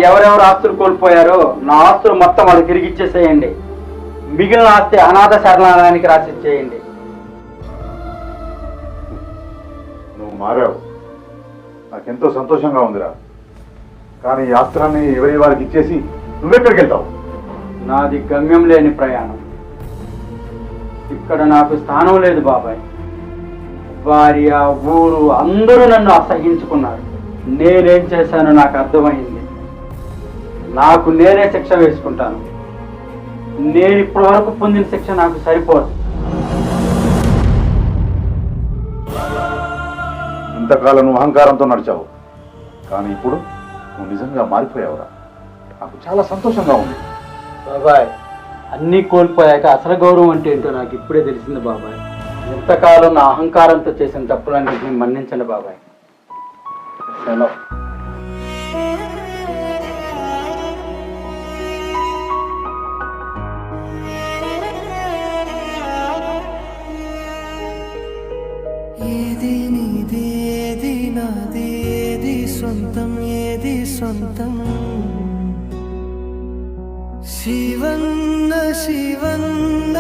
ఎవరెవరు ఆస్తులు కోల్పోయారో నా ఆస్తులు మొత్తం వాళ్ళకి తిరిగి ఇచ్చేసేయండి. మిగిలిన ఆస్తి అనాథ శరణాలయానికి రాసిచ్చేయండి. నువ్వు మారావు, నాకెంతో సంతోషంగా ఉందిరా. కానీ ఈ ఆస్త్రాన్ని ఎవరి వారికి ఇచ్చేసి నువ్వెక్కడికి వెళ్తావు? నాది గమ్యం లేని ప్రయాణం. ఇక్కడ నాకు స్థానం లేదు బాబాయ్. భార్య, ఊరు అందరూ నన్ను అసహించుకున్నారు. నేనేం చేశానో నాకు అర్థమైంది. నాకు నేనే శిక్ష వేసుకుంటాను. నేను ఇప్పటి వరకు పొందిన శిక్ష నాకు సరిపోదు. ఇంతకాలం నువ్వు అహంకారంతో నడిచావు, కానీ ఇప్పుడు నువ్వు నిజంగా మారిపోయావురా. నాకు చాలా సంతోషంగా ఉంది. బాబాయ్, అన్నీ కోల్పోయాక అసలు గౌరవం అంటే ఏంటో నాకు ఇప్పుడే తెలిసింది బాబాయ్. ఎంతకాలం నా అహంకారంతో చేసిన తప్పులన్నింటినీ మన్నించండి బాబాయ్. సెలవు. ఏది నీది ఏది నాది, ఏది సొంతం ఏది సొంతం, శివన్న శివన్న